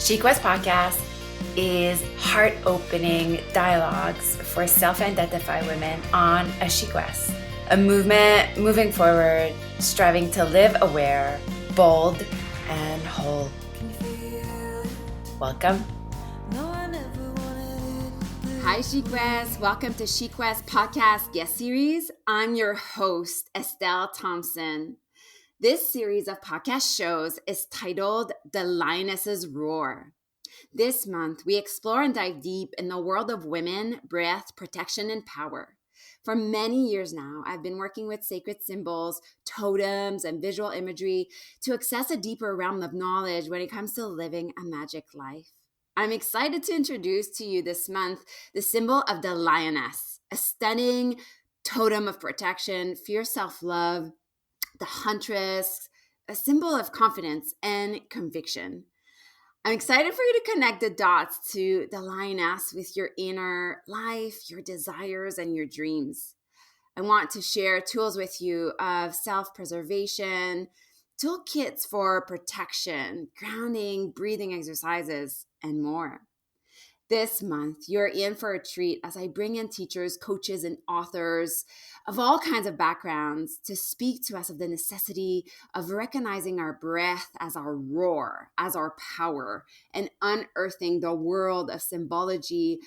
She Quest podcast is heart-opening dialogues for self-identified women on a She Quest, a movement moving forward, striving to live aware, bold, and whole. Welcome. Hi, She Quest. Welcome to She Quest podcast guest series. I'm your host, Estelle Thompson. This series of podcast shows is titled The Lioness's Roar. This month, we explore and dive deep in the world of women, breath, protection, and power. For many years now, I've been working with sacred symbols, totems, and visual imagery to access a deeper realm of knowledge when it comes to living a magic life. I'm excited to introduce to you this month the symbol of the lioness, a stunning totem of protection, fierce self-love, the huntress, a symbol of confidence and conviction. I'm excited for you to connect the dots to the lioness with your inner life, your desires, and your dreams. I want to share tools with you of self-preservation, toolkits for protection, grounding, breathing exercises, and more. This month, you're in for a treat as I bring in teachers, coaches, and authors of all kinds of backgrounds to speak to us of the necessity of recognizing our breath as our roar, as our power, and unearthing the world of symbology,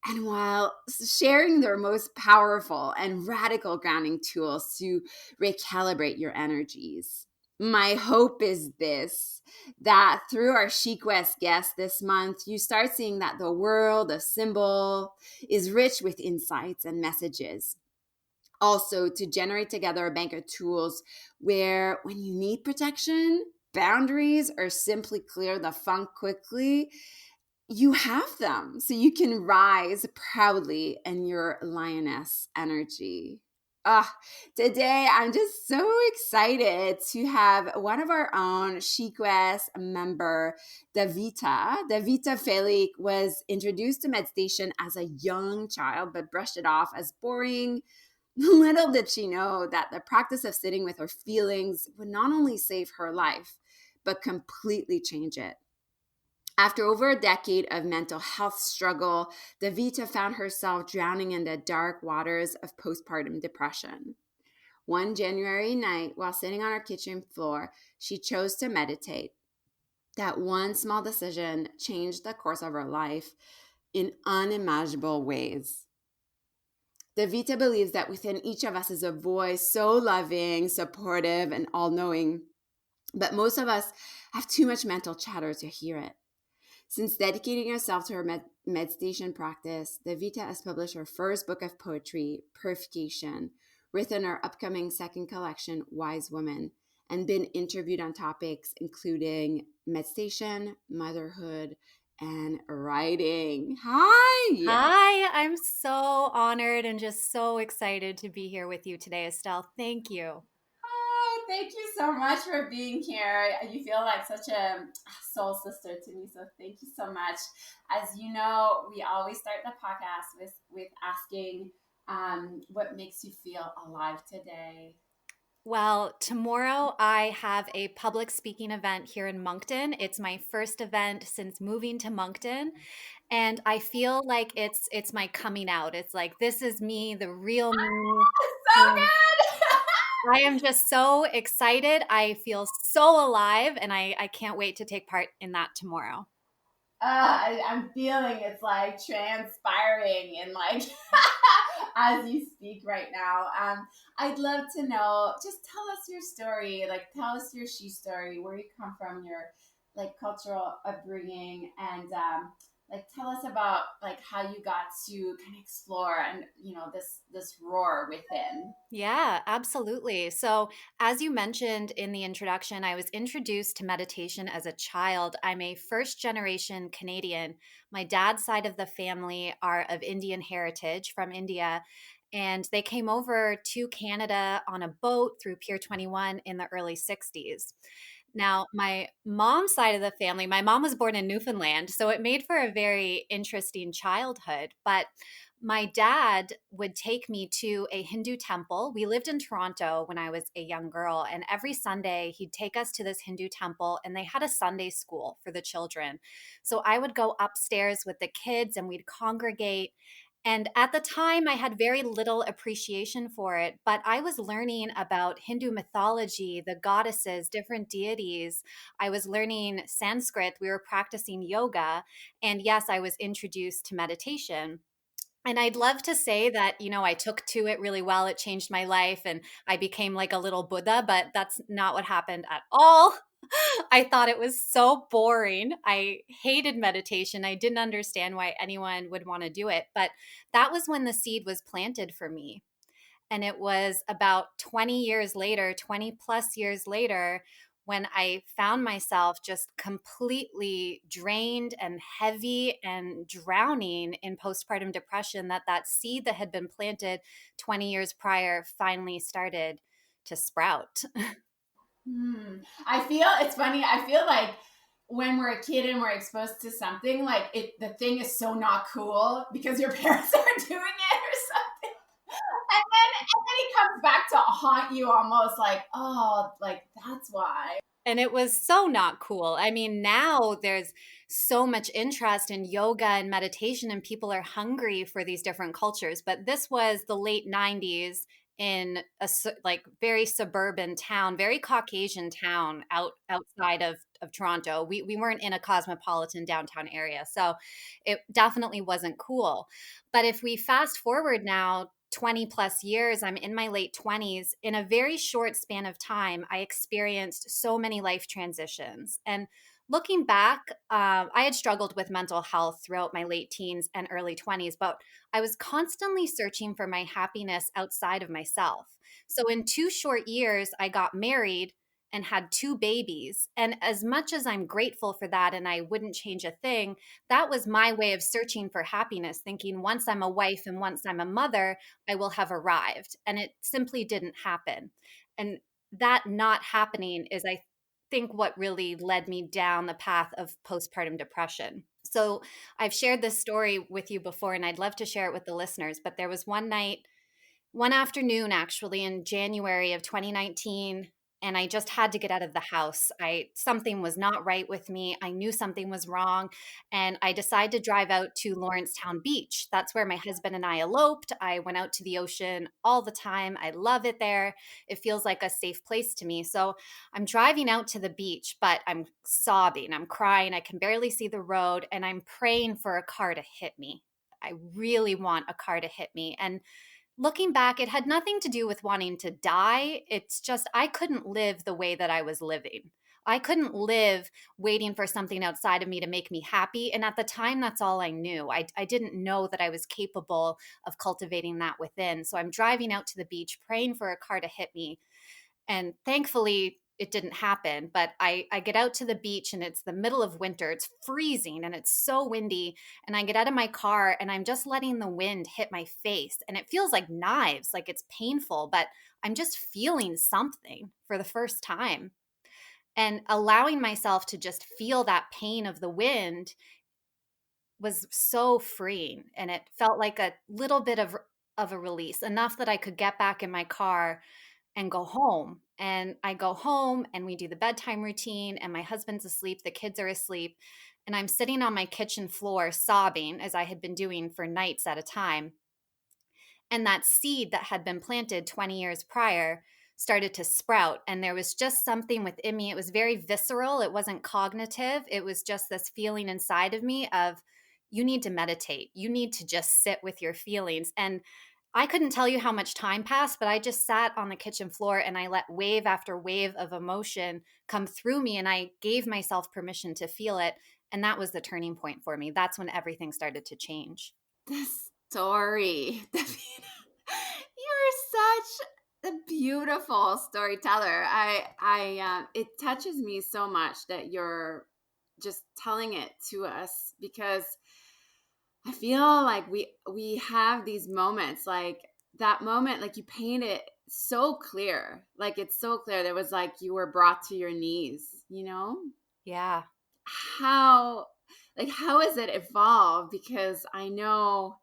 and while sharing their most powerful and radical grounding tools to recalibrate your energies. My hope is this, that through our She Quest guest this month, you start seeing that the world of symbol is rich with insights and messages. Also, to generate together a bank of tools where when you need protection, boundaries, or simply clear the funk quickly, you have them so you can rise proudly in your lioness energy. Today I'm just so excited to have one of our own She Quest member, Dhavita. Dhavita Felix was introduced to meditation as a young child, but brushed it off as boring. Little did she know that the practice of sitting with her feelings would not only save her life, but completely change it. After over a decade of mental health struggle, Dhavita found herself drowning in the dark waters of postpartum depression. One January night, while sitting on her kitchen floor, she chose to meditate. That one small decision changed the course of her life in unimaginable ways. Dhavita believes that within each of us is a voice so loving, supportive, and all-knowing, but most of us have too much mental chatter to hear it. Since dedicating herself to her meditation practice, Dhavita has published her first book of poetry, Purification, written her upcoming second collection, Wise Woman, and been interviewed on topics including meditation, motherhood, and writing. Hi! Hi, I'm so honored and just so excited to be here with you today, Estelle. Thank you. Oh, thank you so much for being here. You feel like such a soul sister to me, so thank you so much. As you know, we always start the podcast with asking what makes you feel alive today. Well, tomorrow I have a public speaking event here in Moncton. It's my first event since moving to Moncton, and I feel like it's my coming out. It's like this is me, the real me. So And good! I am just so excited. I feel so alive, and I can't wait to take part in that tomorrow. I'm feeling it's like transpiring and like as you speak right now. I'd love to know, just tell us your story, like tell us your she story, where you come from, your like cultural upbringing, and like tell us about like how you got to kind of explore and this roar within. Yeah, absolutely. So, as you mentioned in the introduction, I was introduced to meditation as a child. I'm a first generation Canadian. My dad's side of the family are of Indian heritage from India, and they came over to Canada on a boat through Pier 21 in the early 60s. Now, my mom's side of the family, my mom was born in Newfoundland, so it made for a very interesting childhood. But my dad would take me to a Hindu temple. We lived in Toronto when I was a young girl, and every Sunday he'd take us to this Hindu temple, and they had a Sunday school for the children. So I would go upstairs with the kids and we'd congregate. And at the time, I had very little appreciation for it, but I was learning about Hindu mythology, the goddesses, different deities. I was learning Sanskrit. We were practicing yoga. And yes, I was introduced to meditation. And I'd love to say that, I took to it really well. It changed my life and I became like a little Buddha, but that's not what happened at all. I thought it was so boring. I hated meditation. I didn't understand why anyone would want to do it. But that was when the seed was planted for me. And it was about 20 years later, 20 plus years later, when I found myself just completely drained and heavy and drowning in postpartum depression, that seed that had been planted 20 years prior finally started to sprout. I feel it's funny. I feel like when we're a kid and we're exposed to something, like the thing is so not cool because your parents are doing it or something. And then it comes back to haunt you almost like, oh, like that's why. And it was so not cool. I mean, now there's so much interest in yoga and meditation, and people are hungry for these different cultures. But this was the late 90s in like very suburban town, very Caucasian town outside of Toronto. We weren't in a cosmopolitan downtown area. So it definitely wasn't cool. But if we fast forward now 20 plus years, I'm in my late 20s. In a very short span of time, I experienced so many life transitions. And looking back, I had struggled with mental health throughout my late teens and early 20s, but I was constantly searching for my happiness outside of myself. So in 2 short years, I got married and had 2 babies. And as much as I'm grateful for that and I wouldn't change a thing, that was my way of searching for happiness, thinking once I'm a wife and once I'm a mother, I will have arrived. And it simply didn't happen. And that not happening is, I think, what really led me down the path of postpartum depression. So I've shared this story with you before, and I'd love to share it with the listeners. But there was one afternoon actually in January of 2019, and I just had to get out of the house. I Something was not right with me. I knew something was wrong, and I decided to drive out to Lawrencetown Beach. That's where my husband and I eloped. I went out to the ocean all the time. I love it there. It feels like a safe place to me. So I'm driving out to the beach, but I'm sobbing. I'm crying. I can barely see the road, and I'm praying for a car to hit me. I really want a car to hit me. And looking back, it had nothing to do with wanting to die. It's just I couldn't live the way that I was living. I couldn't live waiting for something outside of me to make me happy. And at the time, that's all I knew. I didn't know that I was capable of cultivating that within. So I'm driving out to the beach, praying for a car to hit me. And thankfully, it didn't happen. But I get out to the beach and it's the middle of winter. It's freezing and it's so windy. And I get out of my car and I'm just letting the wind hit my face. And it feels like knives, like it's painful, but I'm just feeling something for the first time. And allowing myself to just feel that pain of the wind was so freeing. And it felt like a little bit of a release, enough that I could get back in my car and go home. And I go home and we do the bedtime routine, and my husband's asleep, the kids are asleep, and I'm sitting on my kitchen floor sobbing as I had been doing for nights at a time. And that seed that had been planted 20 years prior started to sprout. And there was just something within me. It was very visceral. It wasn't cognitive. It was just this feeling inside of me of, you need to meditate. You need to just sit with your feelings. And I couldn't tell you how much time passed, but I just sat on the kitchen floor and I let wave after wave of emotion come through me. And I gave myself permission to feel it. And that was the turning point for me. That's when everything started to change. The story, you're such a beautiful storyteller. It touches me so much that you're just telling it to us, because I feel like we have these moments, like that moment, like you paint it so clear, like it's so clear. There was like you were brought to your knees, you know? Yeah. How, like, how has it evolved? Because I know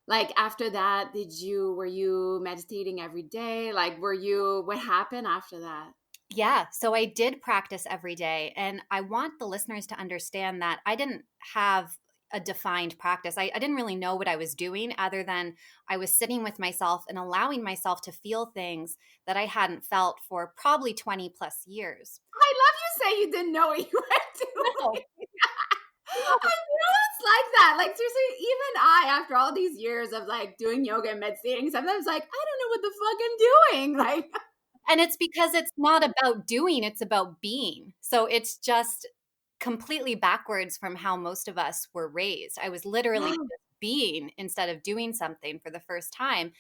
Like after that, were you meditating every day? Like what happened after that? Yeah, so I did practice every day. And I want the listeners to understand that I didn't have a defined practice. I didn't really know what I was doing other than I was sitting with myself and allowing myself to feel things that I hadn't felt for probably 20 plus years. I love you say you didn't know what you were No, doing. no. I know it's like that. Like seriously, even I, after all these years of like doing yoga and meditating, sometimes like I don't know what the fuck I'm doing. Like, And it's because it's not about doing, it's about being. So it's just completely backwards from how most of us were raised. I was literally yeah. just being instead of doing something for the first time.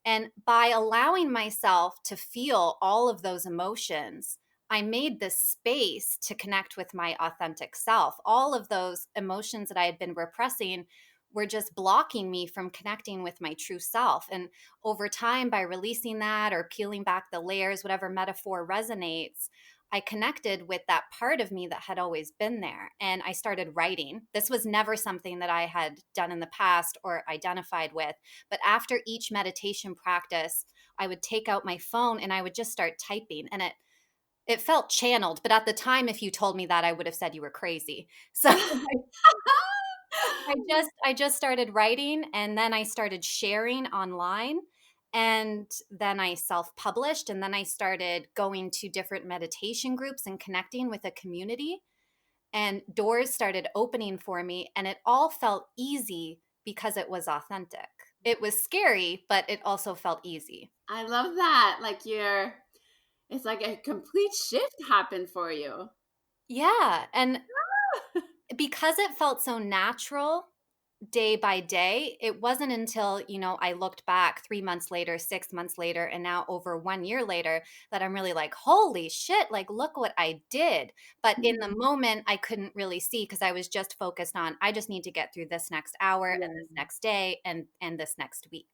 And by allowing myself to feel all of those emotions, I made this space to connect with my authentic self. All of those emotions that I had been repressing were just blocking me from connecting with my true self. And over time, by releasing that or peeling back the layers, whatever metaphor resonates, I connected with that part of me that had always been there. And I started writing. This was never something that I had done in the past or identified with. But after each meditation practice, I would take out my phone and I would just start typing. And it felt channeled. But at the time, if you told me that, I would have said you were crazy. So I just started writing, and then I started sharing online, and then I self-published, and then I started going to different meditation groups and connecting with a community, and doors started opening for me, and it all felt easy because it was authentic. It was scary, but it also felt easy. I love that. Like it's like a complete shift happened for you. Yeah, and because it felt so natural day by day, it wasn't until, I looked back 3 months later, 6 months later, and now over 1 year later that I'm really like, "Holy shit, like, look what I did." But in the moment, I couldn't really see because I was just focused on, I just need to get through this next hour and this Yeah. next day and this next week.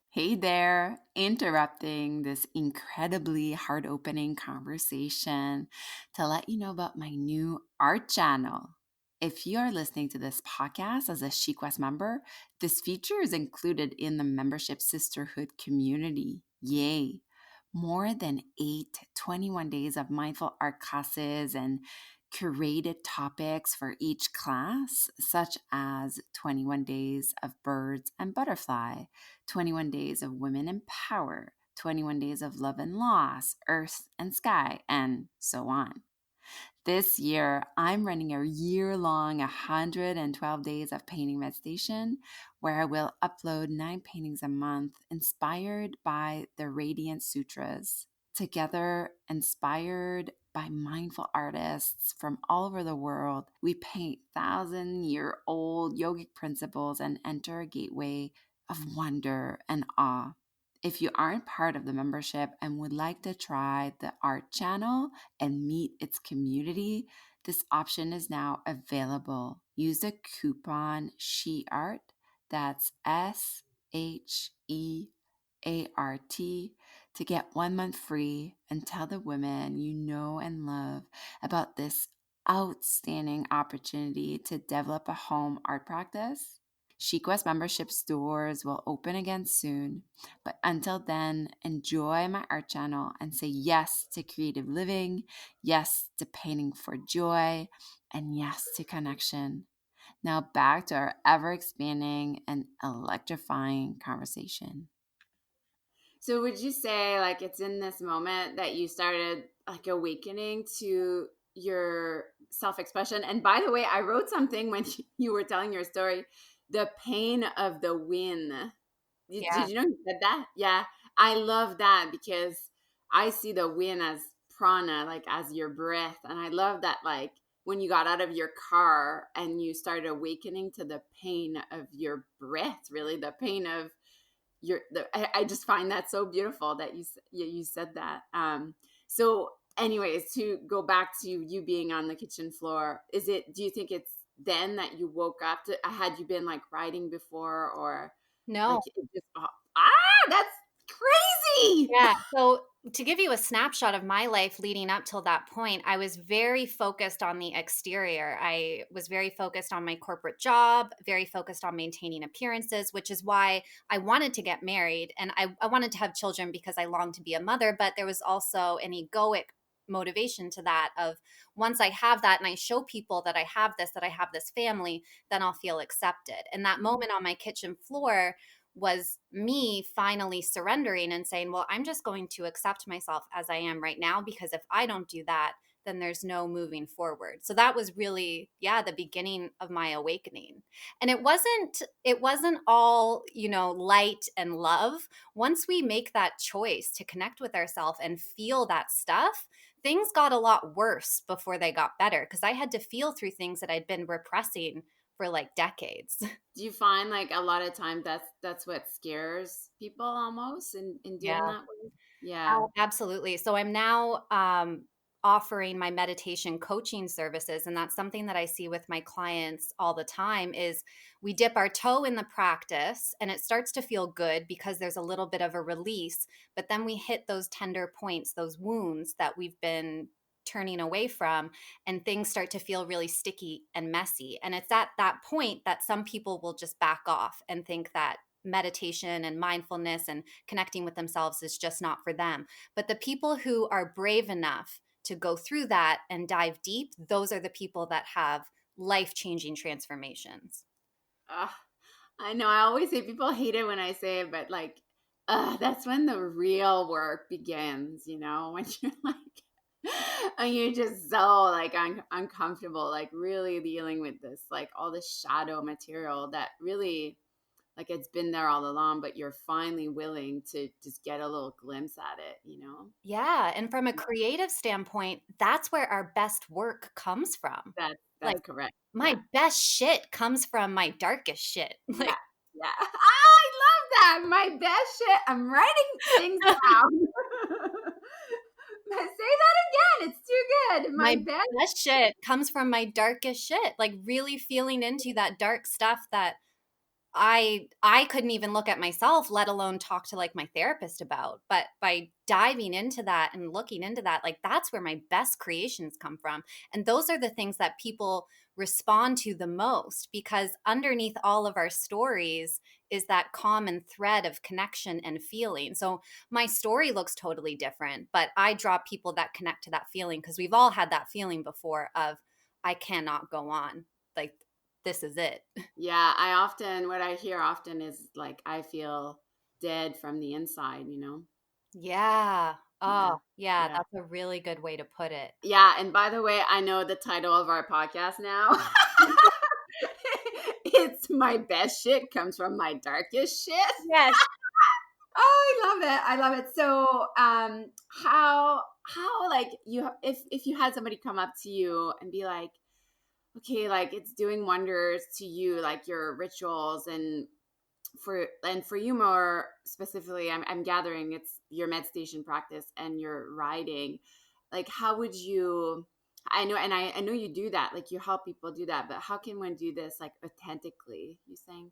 Hey there, interrupting this incredibly heart opening conversation to let you know about my new art channel. If you are listening to this podcast as a SheQuest member, this feature is included in the membership sisterhood community. Yay! More than 21 days of mindful art classes and curated topics for each class, such as 21 days of birds and butterfly, 21 days of women in power, 21 days of love and loss, earth and sky, and so on. This year, I'm running a year-long 112 days of painting meditation where I will upload 9 paintings a month inspired by the Radiant Sutras. Together, inspired by mindful artists from all over the world, we paint 1,000-year-old yogic principles and enter a gateway of wonder and awe. If you aren't part of the membership and would like to try the art channel and meet its community, this option is now available. Use the coupon SHEART, that's SHEART, to get 1 month free and tell the women you know and love about this outstanding opportunity to develop a home art practice. SheQuest membership stores will open again soon, but until then, enjoy my art channel and say yes to creative living, yes to painting for joy, and yes to connection. Now back to our ever expanding and electrifying conversation. So would you say like it's in this moment that you started like awakening to your self-expression? And by the way, I wrote something when you were telling your story, the pain of the win. Did Yeah. you know you said that? Yeah. I love that because I see the win as prana, like as your breath. And I love that like when you got out of your car and you started awakening to the pain of your breath, really the pain of I just find that so beautiful that you said that. So anyways, to go back to you being on the kitchen floor, do you think it's then that you woke up had you been like writing before or like No. it just that's Crazy. Yeah. So to give you a snapshot of my life leading up till that point, I was very focused on the exterior. I was very focused on my corporate job, very focused on maintaining appearances, which is why I wanted to get married. And I wanted to have children because I longed to be a mother, but there was also an egoic motivation to that of once I have that and I show people that I have this family, then I'll feel accepted. And that moment on my kitchen floor was me finally surrendering and saying, well, I'm just going to accept myself as I am right now, because if I don't do that, then there's no moving forward. So that was really, yeah, the beginning of my awakening. And it wasn't all, light and love. Once we make that choice to connect with ourselves and feel that stuff, things got a lot worse before they got better, because I had to feel through things that I'd been repressing for like decades. Do you find like a lot of times that's what scares people almost in doing Yeah. that way? Yeah. Oh, absolutely. So I'm now offering my meditation coaching services, and that's something that I see with my clients all the time is we dip our toe in the practice and it starts to feel good because there's a little bit of a release, but then we hit those tender points, those wounds that we've been turning away from, and things start to feel really sticky and messy. And it's at that point that some people will just back off and think that meditation and mindfulness and connecting with themselves is just not for them. But the people who are brave enough to go through that and dive deep, those are the people that have life changing transformations. Ugh, I know. I always say people hate it when I say it, but like, that's when the real work begins. When you're like, and you're just so like uncomfortable, like really dealing with this, like all this shadow material that really, like, it's been there all along, but you're finally willing to just get a little glimpse at it. Yeah. And from a creative standpoint, that's where our best work comes from. That's Like, correct. my Yeah. best shit comes from my darkest shit. Yeah. Yeah. I love that. My best shit. I'm writing things down. Say that again. It's too good. My My best. best shit comes from my darkest shit. Like really feeling into that dark stuff that I couldn't even look at myself, let alone talk to like my therapist about. But by diving into that and looking into that, like that's where my best creations come from. And those are the things that people respond to the most, because underneath all of our stories is that common thread of connection and feeling. So my story looks totally different, but I draw people that connect to that feeling because we've all had that feeling before of I cannot go on. Like this is it. Yeah. What I hear often is like, I feel dead from the inside. Yeah. Yeah. Oh, yeah, Yeah. that's a really good way to put it. Yeah. And by the way, I know the title of our podcast now. It's my best shit comes from my darkest shit. Yes. Oh, I love it. I love it. So, how like if you had somebody come up to you and be like, okay, like it's doing wonders to you, like your rituals, and for you more specifically, I'm gathering it's your meditation practice and your writing. Like, how would you? I know, and I know you do that. Like, you help people do that, but how can one do this like authentically? You think?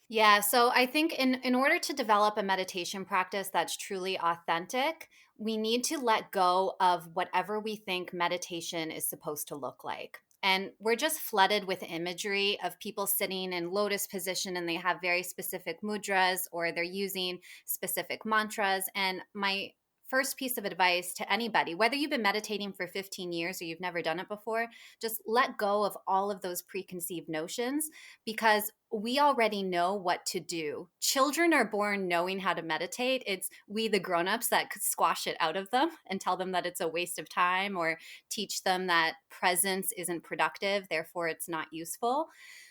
Yeah, so I think in order to develop a meditation practice that's truly authentic, we need to let go of whatever we think meditation is supposed to look like. And we're just flooded with imagery of people sitting in lotus position and they have very specific mudras or they're using specific mantras. And my first piece of advice to anybody, whether you've been meditating for 15 years or you've never done it before, just let go of all of those preconceived notions, because we already know what to do. Children are born knowing how to meditate. It's we, the grown-ups, that could squash it out of them and tell them that it's a waste of time or teach them that presence isn't productive, therefore it's not useful.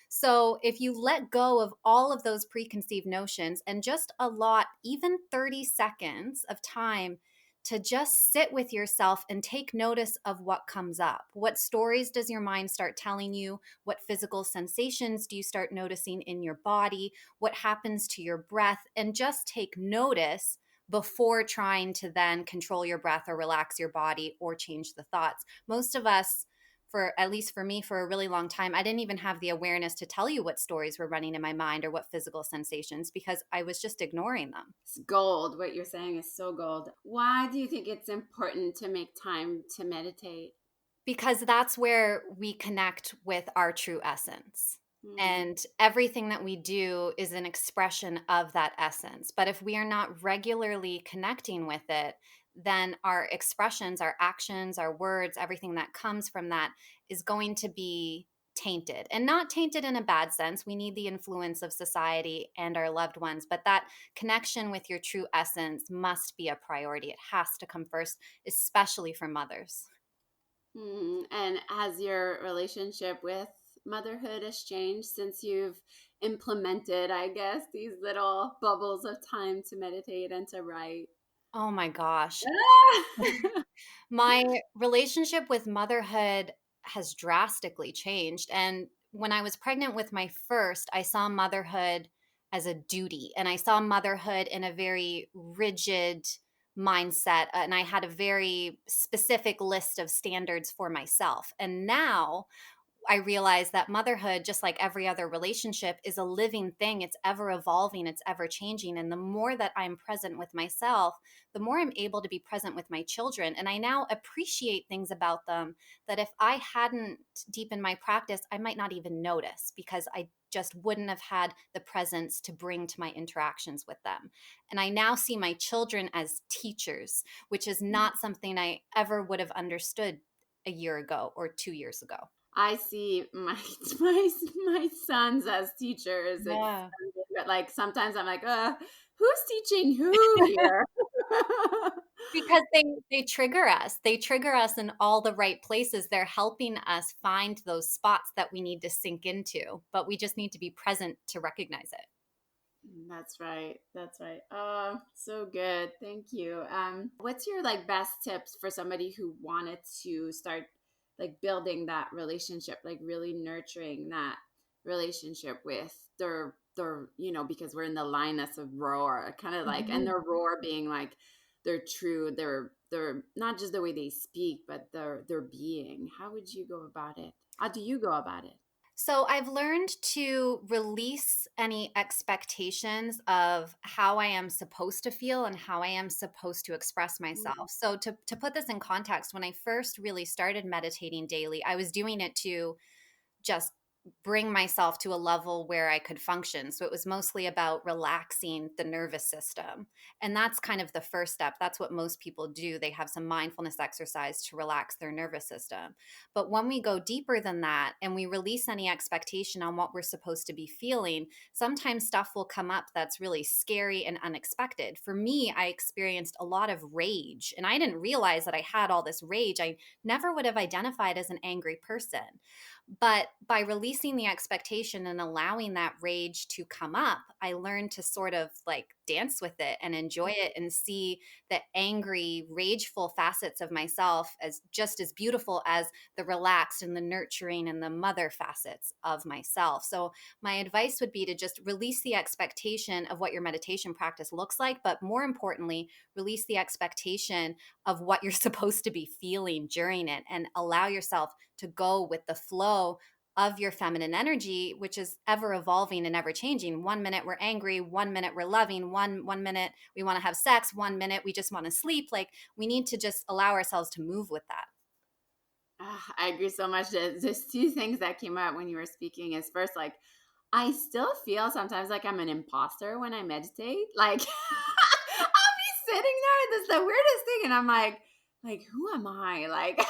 So if you let go of all of those preconceived notions and just allot even 30 seconds of time to just sit with yourself and take notice of what comes up. What stories does your mind start telling you? What physical sensations do you start noticing in your body? What happens to your breath? And just take notice before trying to then control your breath or relax your body or change the thoughts. Most of us for at least for me, for a really long time, I didn't even have the awareness to tell you what stories were running in my mind or what physical sensations because I was just ignoring them. It's gold. What you're saying is so gold. Why do you think it's important to make time to meditate? Because that's where we connect with our true essence. Hmm. And everything that we do is an expression of that essence. But if we are not regularly connecting with it, then our expressions, our actions, our words, everything that comes from that is going to be tainted, and not tainted in a bad sense. We need the influence of society and our loved ones, but that connection with your true essence must be a priority. It has to come first, especially for mothers. And has your relationship with motherhood has changed since you've implemented, I guess, these little bubbles of time to meditate and to write? Oh my gosh. Ah! My relationship with motherhood has drastically changed. And when I was pregnant with my first, I saw motherhood as a duty, and I saw motherhood in a very rigid mindset. And I had a very specific list of standards for myself. And now I realized that motherhood, just like every other relationship, is a living thing. It's ever evolving, it's ever changing. And the more that I'm present with myself, the more I'm able to be present with my children. And I now appreciate things about them that if I hadn't deepened my practice, I might not even notice because I just wouldn't have had the presence to bring to my interactions with them. And I now see my children as teachers, which is not something I ever would have understood a year ago or 2 years ago. I see my my sons as teachers. It's Yeah. but like sometimes I'm like, who's teaching who here? Because they trigger us. They trigger us in all the right places. They're helping us find those spots that we need to sink into, but we just need to be present to recognize it. That's right. That's right. Oh, so good. Thank you. What's your like best tips for somebody who wanted to start like building that relationship, like really nurturing that relationship with their, because we're in the lioness of roar, kind of like, and Mhm. their roar being like their true, their not just the way they speak, but their being. How would you go about it? How do you go about it? So I've learned to release any expectations of how I am supposed to feel and how I am supposed to express Mm. myself. So to put this in context, when I first really started meditating daily, I was doing it to just bring myself to a level where I could function. So it was mostly about relaxing the nervous system. And that's kind of the first step. That's what most people do. They have some mindfulness exercise to relax their nervous system. But when we go deeper than that and we release any expectation on what we're supposed to be feeling, sometimes stuff will come up that's really scary and unexpected. For me, I experienced a lot of rage, and I didn't realize that I had all this rage. I never would have identified as an angry person. But by releasing the expectation and allowing that rage to come up, I learned to sort of like dance with it and enjoy it and see the angry, rageful facets of myself as just as beautiful as the relaxed and the nurturing and the mother facets of myself. So, my advice would be to just release the expectation of what your meditation practice looks like, but more importantly, release the expectation of what you're supposed to be feeling during it and allow yourself to go with the flow of your feminine energy, which is ever evolving and ever changing. 1 minute we're angry, 1 minute we're loving, one minute we want to have sex, 1 minute we just want to sleep. Like, we need to just allow ourselves to move with that. I agree so much. There's two things that came up when you were speaking. Is first, like, I still feel sometimes like I'm an imposter when I meditate. Like, I'll be sitting there, and this is the weirdest thing, and I'm like, who am I? Like,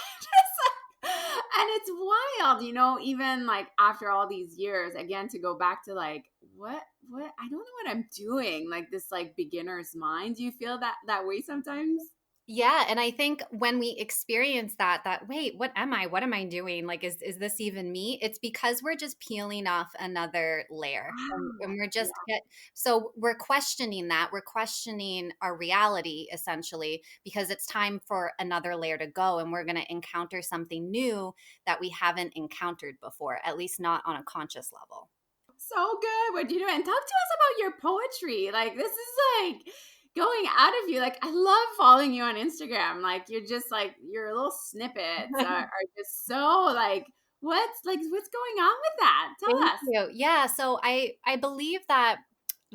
and it's wild, even like after all these years, again, to go back to like, what, I don't know what I'm doing, like this, like beginner's mind. Do you feel that way sometimes? Yeah, and I think when we experience that wait, what am I? What am I doing? Like, is this even me? It's because we're just peeling off another layer, and Wow. we're just get so we're questioning that. We're questioning our reality essentially because it's time for another layer to go, and we're going to encounter something new that we haven't encountered before, at least not on a conscious level. So good. What do you do? And talk to us about your poetry. Like, this is like, going out of you. Like, I love following you on Instagram. Like, you're just like, your little snippets are just so like, what's going on with that? Tell Thank us. you. Yeah, so I believe that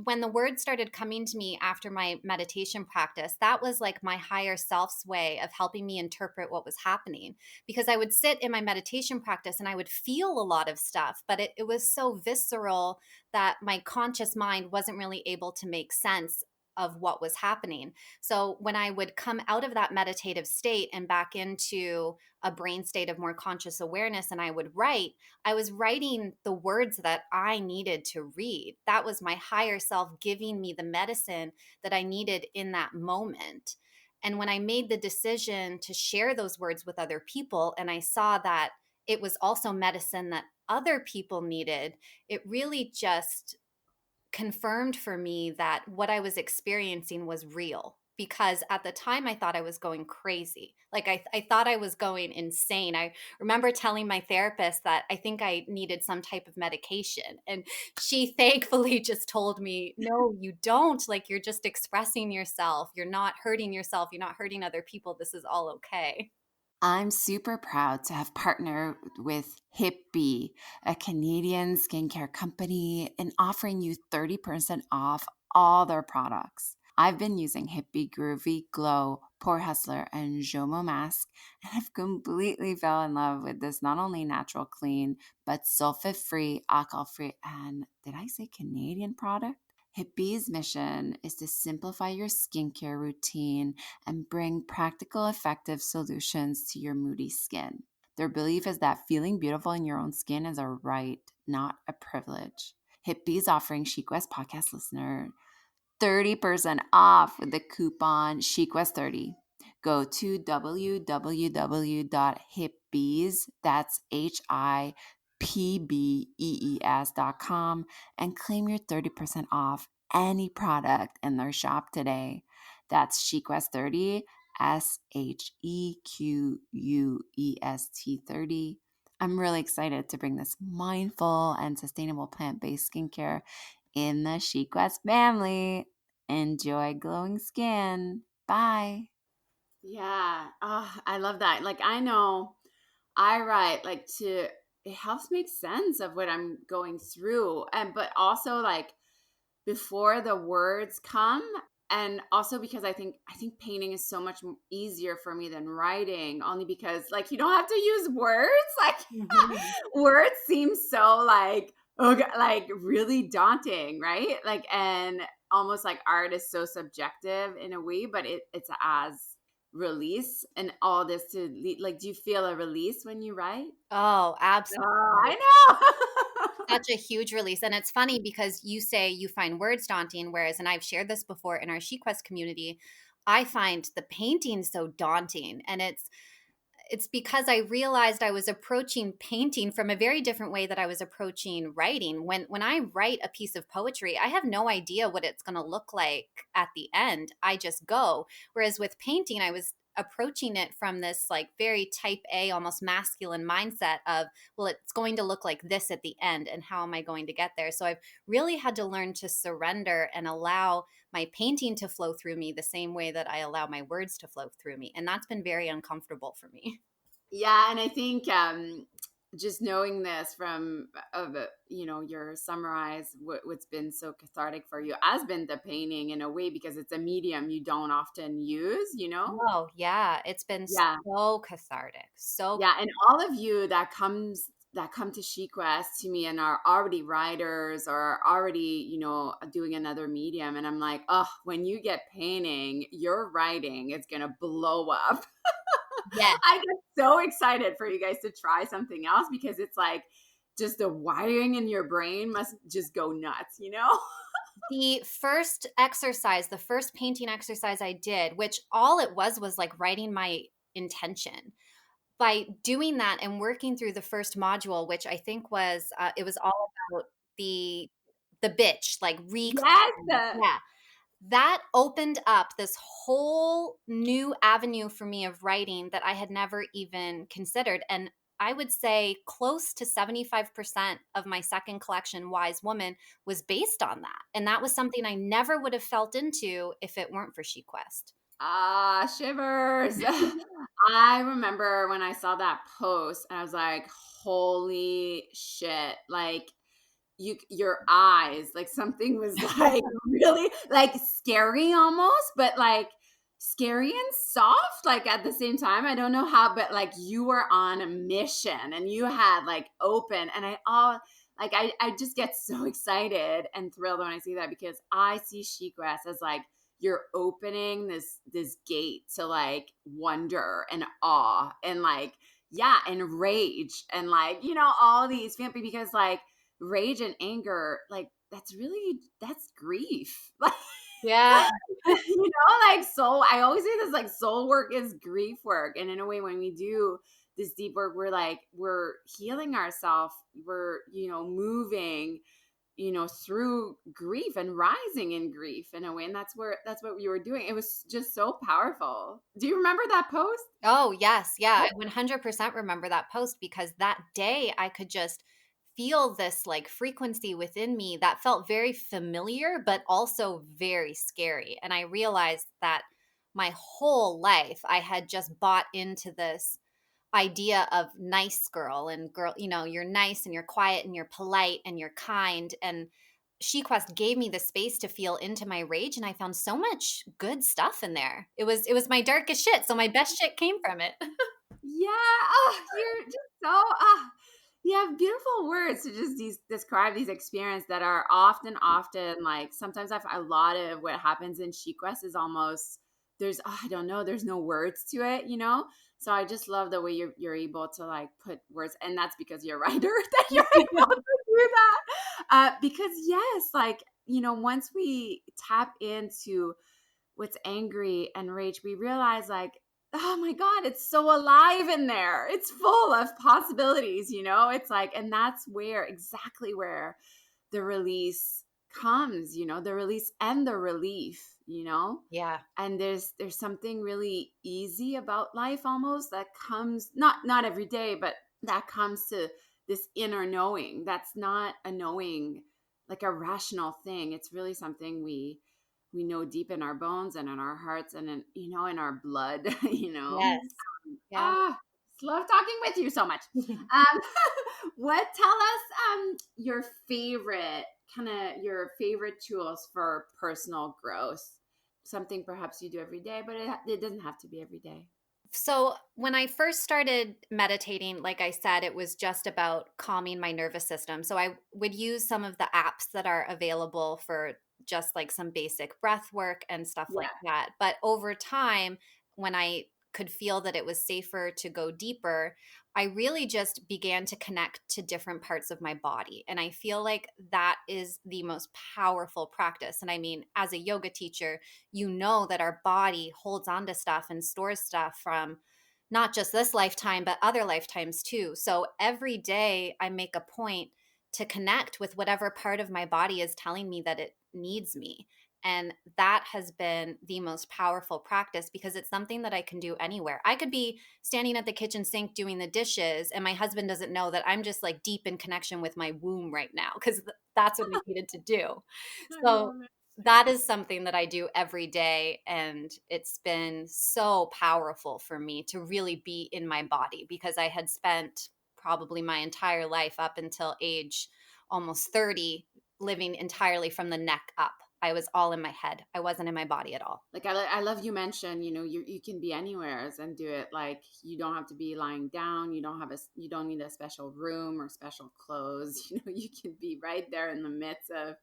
when the words started coming to me after my meditation practice, that was like my higher self's way of helping me interpret what was happening. Because I would sit in my meditation practice and I would feel a lot of stuff, but it was so visceral that my conscious mind wasn't really able to make sense of what was happening. So when I would come out of that meditative state and back into a brain state of more conscious awareness and I would write, I was writing the words that I needed to read. That was my higher self giving me the medicine that I needed in that moment. And when I made the decision to share those words with other people, and I saw that it was also medicine that other people needed, it really just confirmed for me that what I was experiencing was real. Because at the time, I thought I was going crazy. Like, I thought I was going insane. I remember telling my therapist that I think I needed some type of medication. And she thankfully just told me, no, you don't. Like, you're just expressing yourself. You're not hurting yourself. You're not hurting other people. This is all okay. I'm super proud to have partnered with Hippie, a Canadian skincare company, in offering you 30% off all their products. I've been using Hippie Groovy Glow, Pore Hustler, and Jomo Mask, and I've completely fell in love with this not only natural, clean, but sulfate-free, alcohol-free, and did I say Canadian product? Hippie's mission is to simplify your skincare routine and bring practical, effective solutions to your moody skin. Their belief is that feeling beautiful in your own skin is a right, not a privilege. Hippie is offering Chic West podcast listener 30% off with the coupon ChicWest30. Go to www.hipbees, that's HIPBEES.com, and claim your 30% off any product in their shop today. That's ChicWest30, SHEQUEST30. I'm really excited to bring this mindful and sustainable plant-based skincare in the Chic West family. Enjoy glowing skin. Bye. Yeah. Oh, I love that. Like, I know I write like it helps make sense of what I'm going through. And, but also like before the words come, and also because I think painting is so much easier for me than writing, only because like you don't have to use words. Like Mhm. words seem so like, okay, like really daunting, right? Like, and almost like art is so subjective in a way, but it's as release and all this to like, do you feel a release when you write? Oh, Oh, absolutely. I know. Such a huge release. And it's funny because you say you find words daunting, whereas, and I've shared this before in our SheQuest community, I find the painting so daunting. And it's because I realized I was approaching painting from a very different way that I was approaching writing. When I write a piece of poetry, I have no idea what it's going to look like at the end. I just go. Whereas with painting, I was approaching it from this like very type A, almost masculine mindset of, well, it's going to look like this at the end, and how am I going to get there? So I've really had to learn to surrender and allow my painting to flow through me the same way that I allow my words to flow through me. And that's been very uncomfortable for me. Yeah, and I think just knowing this from your summarize what's been so cathartic for you has been the painting in a way, because it's a medium you don't often use. Oh, yeah, it's been Yeah, so cathartic, so yeah, and all of you that come to SheQuest to me and are already writers or are already doing another medium, and I'm like, oh, when you get painting, your writing is gonna blow up. yes. I get so excited for you guys to try something else, because it's like just the wiring in your brain must just go nuts. The first exercise, the first painting exercise I did, which all it was like writing my intention. By doing that and working through the first module, which I think was, it was all about the the bitch, like Yes. reclaiming, yeah. That opened up this whole new avenue for me of writing that I had never even considered. And I would say close to 75% of my second collection, Wise Woman, was based on that. And that was something I never would have felt into if it weren't for SheQuest. Ah, shivers. I remember when I saw that post and I was like, holy shit. Like your eyes, like something was like really like scary almost, but like scary and soft like at the same time. I don't know how, but like you were on a mission and you had like open and I just get so excited and thrilled when I see that because I see sheepgrass as like you're opening this gate to like wonder and awe and like yeah and rage and like all these family because like rage and anger like that's grief like Yeah. like soul I always say this like soul work is grief work and in a way when we do this deep work we're healing ourselves we're moving through grief and rising in grief in a way and that's what we were doing it was just so powerful. Do you remember that post? Oh, yes. Yeah. I 100% remember that post because that day I could just feel this like frequency within me that felt very familiar, but also very scary. And I realized that my whole life I had just bought into this idea of nice girl and girl, you're nice and you're quiet and you're polite and you're kind. And SheQuest gave me the space to feel into my rage and I found so much good stuff in there. It was my darkest shit, so my best shit came from it. Yeah. Oh, you're just so you have beautiful words to just describe these experiences that are often like sometimes a lot of what happens in SheQuest is almost I don't know, there's no words to it. So I just love the way you're able to like put words, and that's because you're a writer that you're able to do that. Because yes, like once we tap into what's angry and rage, we realize like, oh my God, it's so alive in there. It's full of possibilities. It's like, and that's exactly where the release comes, the release and the relief. Yeah. And there's something really easy about life almost that comes not every day, but that comes to this inner knowing. That's not a knowing like a rational thing. It's really something we know deep in our bones and in our hearts and in our blood. Yes. Yeah. Just love talking with you so much. um what tell us your favorite tools for personal growth, something perhaps you do every day, but it doesn't have to be every day. So, when I first started meditating, like I said, it was just about calming my nervous system. So, I would use some of the apps that are available for just like some basic breath work and stuff like Yeah. that. But over time, when I could feel that it was safer to go deeper, I really just began to connect to different parts of my body. And I feel like that is the most powerful practice. And I mean, as a yoga teacher, you know that our body holds on to stuff and stores stuff from not just this lifetime, but other lifetimes too. So every day I make a point to connect with whatever part of my body is telling me that it needs me. And that has been the most powerful practice because it's something that I can do anywhere. I could be standing at the kitchen sink doing the dishes, and my husband doesn't know that I'm just like deep in connection with my womb right now because that's what I needed to do. I So love it. that is something that I do every day. And it's been so powerful for me to really be in my body because I had spent probably my entire life up until age almost 30 living entirely from the neck up. I was all in my head. I wasn't in my body at all. Like I love you mentioned, you can be anywhere and do it. Like you don't have to be lying down. You don't need a special room or special clothes. You can be right there in the midst of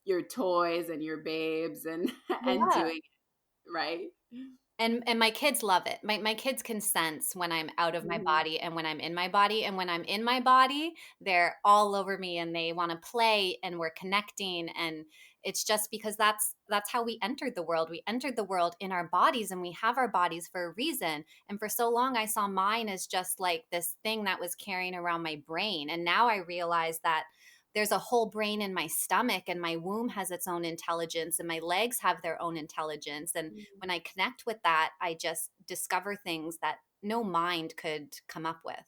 your toys and your babes and and Yeah. doing it, right? And my kids love it. My kids can sense when I'm out of my Mhm. body and when I'm in my body. And when I'm in my body, they're all over me and they want to play and we're connecting. And it's just because that's how we entered the world. We entered the world in our bodies and we have our bodies for a reason. And for so long I saw mine as just like this thing that was carrying around my brain. And now I realize that there's a whole brain in my stomach and my womb has its own intelligence and my legs have their own intelligence. And when I connect with that, I just discover things that no mind could come up with.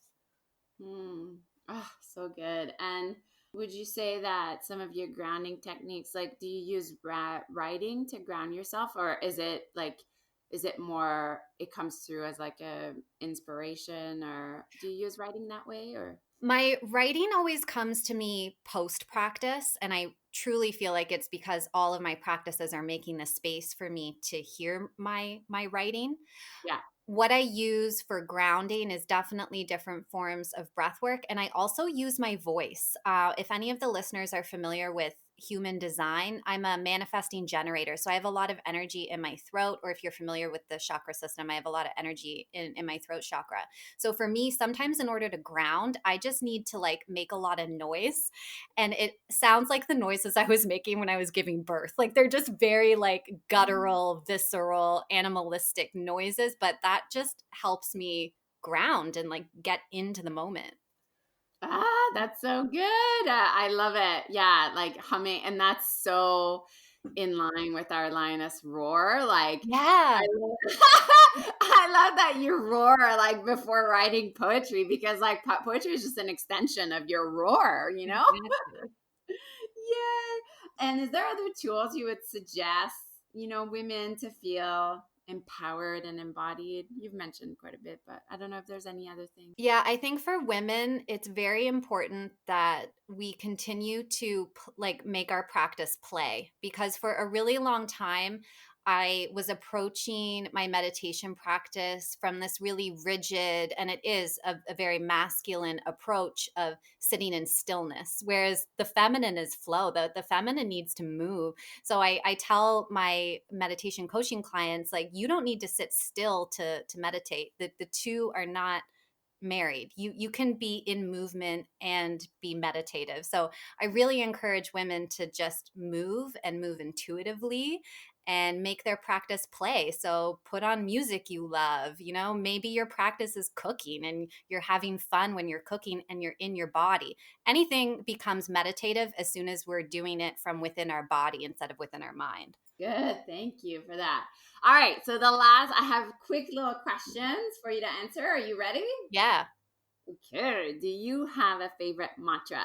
Hmm. Oh, so good. And would you say that some of your grounding techniques, like, do you use writing to ground yourself, or is it more, it comes through as like a inspiration, or do you use writing that way, or? My writing always comes to me post practice, and I truly feel like it's because all of my practices are making the space for me to hear my writing. Yeah. What I use for grounding is definitely different forms of breath work. And I also use my voice. If any of the listeners are familiar with human design, I'm a manifesting generator. So I have a lot of energy in my throat, or if you're familiar with the chakra system, I have a lot of energy in my throat chakra. So for me, sometimes in order to ground, I just need to like make a lot of noise. And it sounds like the noises I was making when I was giving birth. Like they're just very like guttural, visceral, animalistic noises, but that just helps me ground and like get into the moment. Ah, that's so good. I love it. Yeah, like humming, and that's so in line with our lioness roar. Like, Yeah, I love, I love that you roar like before writing poetry, because like poetry is just an extension of your roar, you know? exactly. Yeah. And is there other tools you would suggest, women to feel empowered and embodied? You've mentioned quite a bit, but I don't know if there's any other things. Yeah, I think for women, it's very important that we continue to like make our practice play because for a really long time, I was approaching my meditation practice from this really rigid, and it is a very masculine approach of sitting in stillness, whereas the feminine is flow. The feminine needs to move. So I tell my meditation coaching clients, like, you don't need to sit still to meditate. The two are not married. You can be in movement and be meditative. So I really encourage women to just move and move intuitively and make their practice play. So put on music you love, maybe your practice is cooking and you're having fun when you're cooking and you're in your body. Anything becomes meditative as soon as we're doing it from within our body instead of within our mind. Good. Thank you for that. All right. So I have quick little questions for you to answer. Are you ready? Yeah. Okay. Do you have a favorite mantra?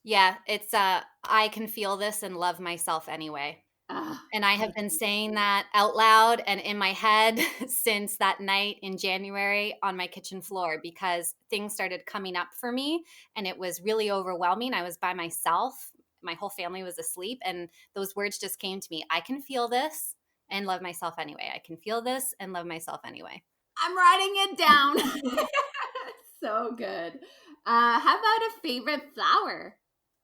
Yeah, it's I can feel this and love myself anyway. Ah, And I have I been can saying see. that out loud and in my head since that night in January on my kitchen floor because things started coming up for me and it was really overwhelming. I was by myself. My whole family was asleep and those words just came to me. I can feel this and love myself anyway. I can feel this and love myself anyway. I'm writing it down. So good. How about a favorite flower?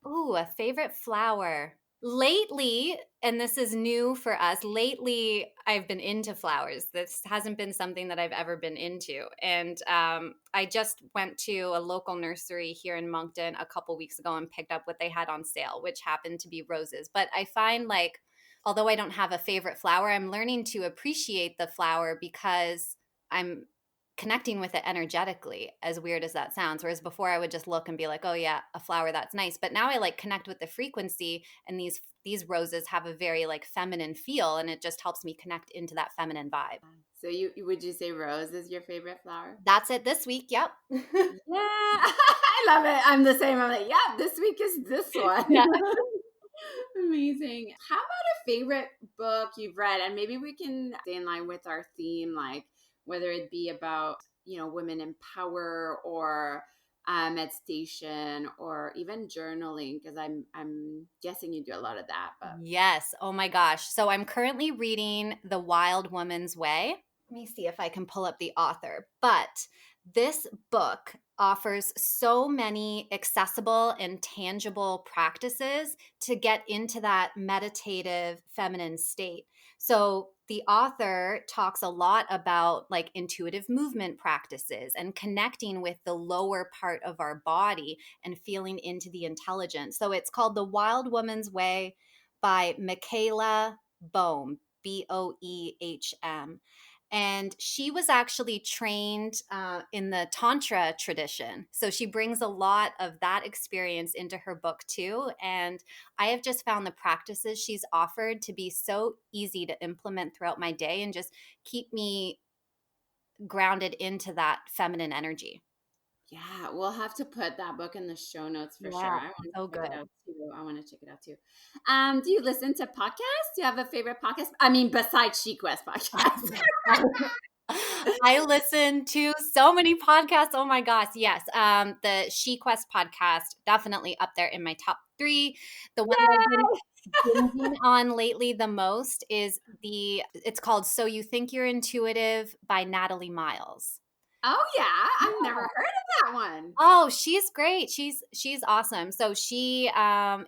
Ooh, a favorite flower. Lately, and this is new for us, lately I've been into flowers. This hasn't been something that I've ever been into. And I just went to a local nursery here in Moncton a couple weeks ago and picked up what they had on sale, which happened to be roses. But I find like, although I don't have a favorite flower, I'm learning to appreciate the flower because I'm connecting with it energetically, as weird as that sounds. Whereas before I would just look and be like, oh yeah, a flower, that's nice. But now I like connect with the frequency, and these roses have a very like feminine feel, and it just helps me connect into that feminine vibe. So would you say rose is your favorite flower? That's it this week. Yep. Yeah, I love it. I'm the same. I'm like, yeah, this week is this one. Yeah. Amazing. How about a favorite book you've read? And maybe we can stay in line with our theme, like whether it be about, women in power, or meditation, or even journaling, because I'm guessing you do a lot of that. But Yes. Oh my gosh. So I'm currently reading The Wild Woman's Way. Let me see if I can pull up the author. But this book offers so many accessible and tangible practices to get into that meditative feminine state. So the author talks a lot about like intuitive movement practices and connecting with the lower part of our body and feeling into the intelligence. So it's called The Wild Woman's Way by Michaela Boehm, Boehm. And she was actually trained in the Tantra tradition. So she brings a lot of that experience into her book too. And I have just found the practices she's offered to be so easy to implement throughout my day and just keep me grounded into that feminine energy. Yeah, we'll have to put that book in the show notes for sure. Yeah, I want to so check it good. out too. I want to check it out too. Do you listen to podcasts? Do you have a favorite podcast? I mean, besides Chic West podcast. I listen to so many podcasts. Oh my gosh. Yes. The She Quest podcast, definitely up there in my top three. The one that I've been binging on lately the most is it's called So You Think You're Intuitive by Natalie Miles. Oh yeah, I've never heard of that one. Oh, she's great. She's awesome. So she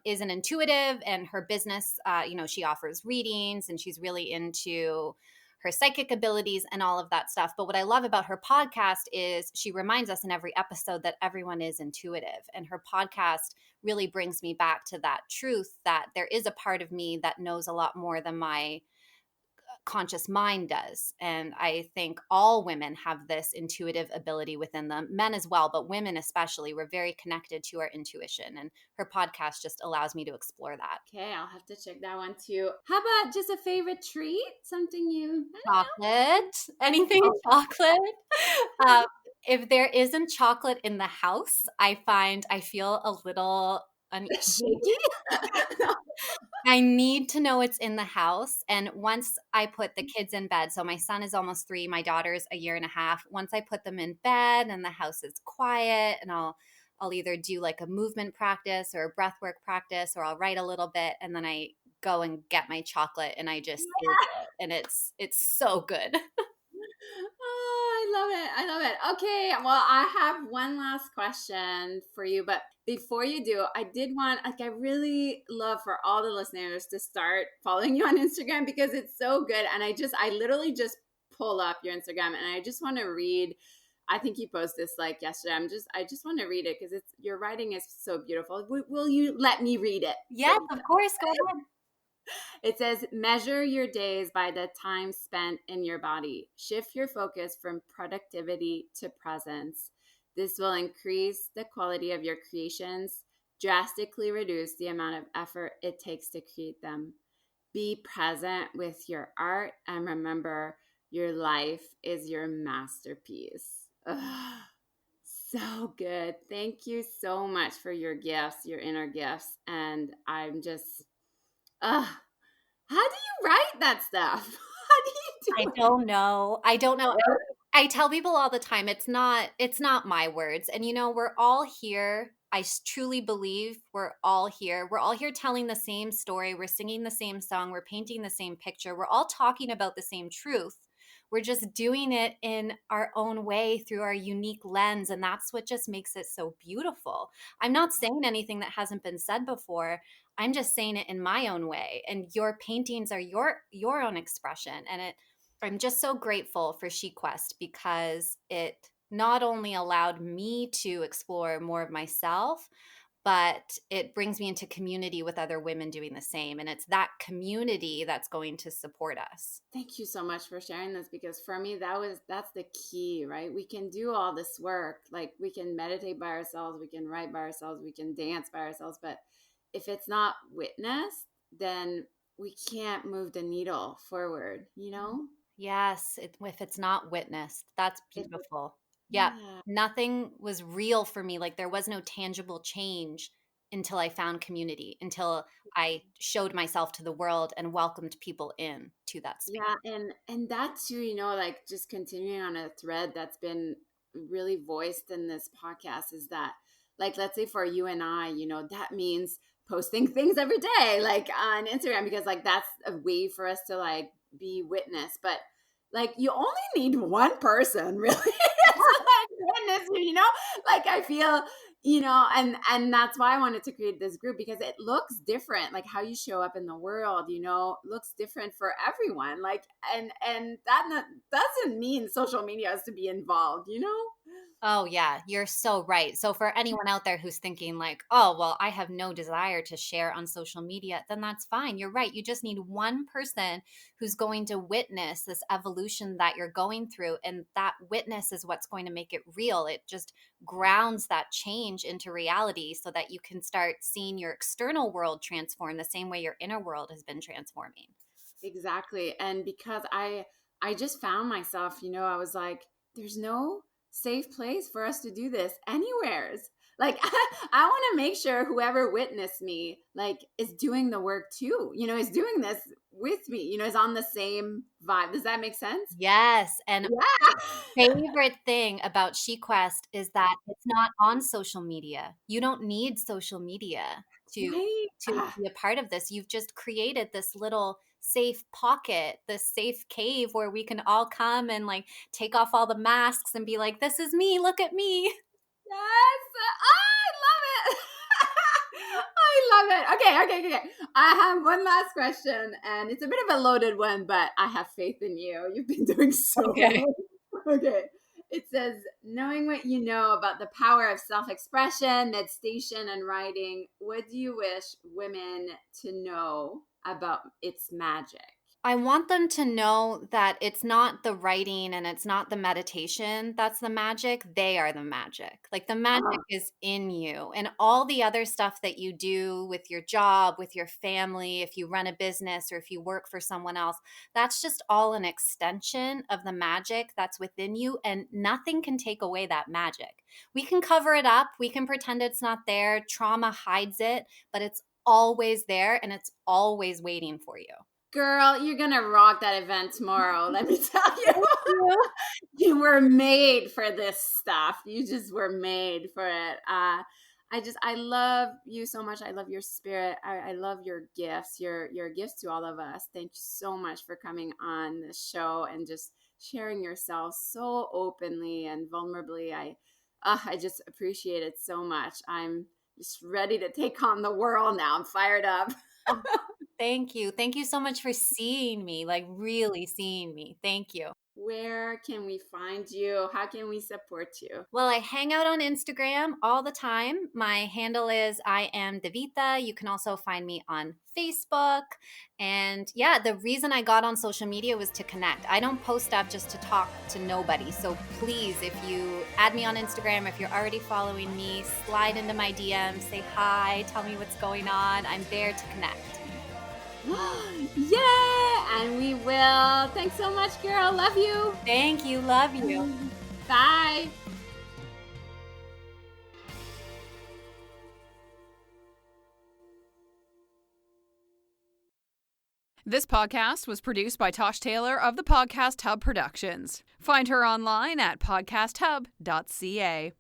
is an intuitive, and her business, she offers readings, and she's really into her psychic abilities and all of that stuff. But what I love about her podcast is she reminds us in every episode that everyone is intuitive, and her podcast really brings me back to that truth that there is a part of me that knows a lot more than my conscious mind does. And I think all women have this intuitive ability within them, men as well, but women especially. We're very connected to our intuition. And her podcast just allows me to explore that. Okay, I'll have to check that one too. How about just a favorite treat? Something you, Chocolate, anything I chocolate. don't Uh, if there isn't chocolate in the house, I feel a little know. uneasy. Shaky? I need to know it's in the house. And once I put the kids in bed, so my son is almost 3, my daughter's a year and a half. Once I put them in bed and the house is quiet, and I'll either do like a movement practice or a breath work practice, or I'll write a little bit, and then I go and get my chocolate and I just eat it. And it's so good. Oh, I love it. I love it. Okay, well, I have one last question for you, but before you do, I did want, like, I really love for all the listeners to start following you on Instagram because it's so good. And I literally just pull up your Instagram and I just want to read. I think you posted this like yesterday. I just want to read it because your writing is so beautiful. Will you let me read it, Yes, Davita? of course. Go ahead. It says, measure your days by the time spent in your body. Shift your focus from productivity to presence. This will increase the quality of your creations, drastically reduce the amount of effort it takes to create them. Be present with your art and remember your life is your masterpiece. Ugh, so good. Thank you so much for your gifts, your inner gifts. And I'm just, ugh, how do you write that stuff? How do you I do it? don't know. I don't know. I tell people all the time it's not my words. And we're all here. Truly believe we're all here. We're all here telling the same story. We're singing the same song. We're painting the same picture. We're all talking about the same truth. We're just doing it in our own way through our unique lens, and that's what just makes it so beautiful. I'm not saying anything that hasn't been said before. I'm just saying it in my own way. And your paintings are your own expression, and I'm just so grateful for SheQuest because it not only allowed me to explore more of myself, but it brings me into community with other women doing the same. And it's that community that's going to support us. Thank you so much for sharing this because for me that's the key, right? We can do all this work. Like we can meditate by ourselves, we can write by ourselves, we can dance by ourselves, but if it's not witnessed, then we can't move the needle forward, you know? Yes, if it's not witnessed, that's If beautiful. Yeah, yeah. nothing was real for me. Like there was no tangible change until I found community, until I showed myself to the world and welcomed people in to that space. Yeah, and that too, like just continuing on a thread that's been really voiced in this podcast is that, like, let's say for you and I, that means posting things every day, like on Instagram, because like that's a way for us to like be witness. But like you only need one person really to like witness you, like I feel and that's why I wanted to create this group because it looks different, like how you show up in the world, looks different for everyone, like and that doesn't mean social media has to be involved. Oh, yeah, you're so right. So, for anyone out there who's thinking, like, oh, well, I have no desire to share on social media, then that's fine. You're right. You just need one person who's going to witness this evolution that you're going through. And that witness is what's going to make it real. It just grounds that change into reality so that you can start seeing your external world transform the same way your inner world has been transforming. Exactly. And because I just found myself, I was like, there's no safe place for us to do this anywheres. Like, I want to make sure whoever witnessed me, like, is doing the work too, is doing this with me, is on the same vibe. Does that make sense? Yes. And Yeah. favorite thing about SheQuest is that it's not on social media. You don't need social media to Right. to be a part of this. You've just created this little safe pocket, this safe cave where we can all come and like take off all the masks and be like, this is me, look at me. Yes. I love it. I love it. Okay. I have one last question, and it's a bit of a loaded one, but I have faith in you. You've been doing so Okay. well. Okay. It says, knowing what you know about the power of self expression, meditation, and writing, what do you wish women to know about its magic? I want them to know that it's not the writing and it's not the meditation that's the magic. They are the magic. Like the magic Oh, is in you. And all the other stuff that you do with your job, with your family, if you run a business or if you work for someone else, that's just all an extension of the magic that's within you. And nothing can take away that magic. We can cover it up, we can pretend it's not there. Trauma hides it, but it's always there and it's always waiting for you. girl, you're going to rock that event tomorrow. Let me tell you. Thank you. You were made for this stuff. You just were made for it. I love you so much. I love your spirit. I love your gifts, your gifts to all of us. Thank you so much for coming on the show and just sharing yourself so openly and vulnerably. I just appreciate it so much. I'm just ready to take on the world now. I'm fired up. Oh, thank you. Thank you so much for seeing me, like really seeing me. Thank you. Where can we find you? How can we support you? Well, I hang out on Instagram all the time. My handle is I am Dhavita. You can also find me on Facebook. And yeah, the reason I got on social media was to connect. I don't post stuff just to talk to nobody. So please, if you add me on Instagram, if you're already following me, slide into my DMs, say hi, tell me what's going on. I'm there to connect. Yeah, and we will. Thanks so much, girl. Love you. Thank you. Love you. Bye. This podcast was produced by Tosh Taylor of the Podcast Hub Productions. Find her online at podcasthub.ca.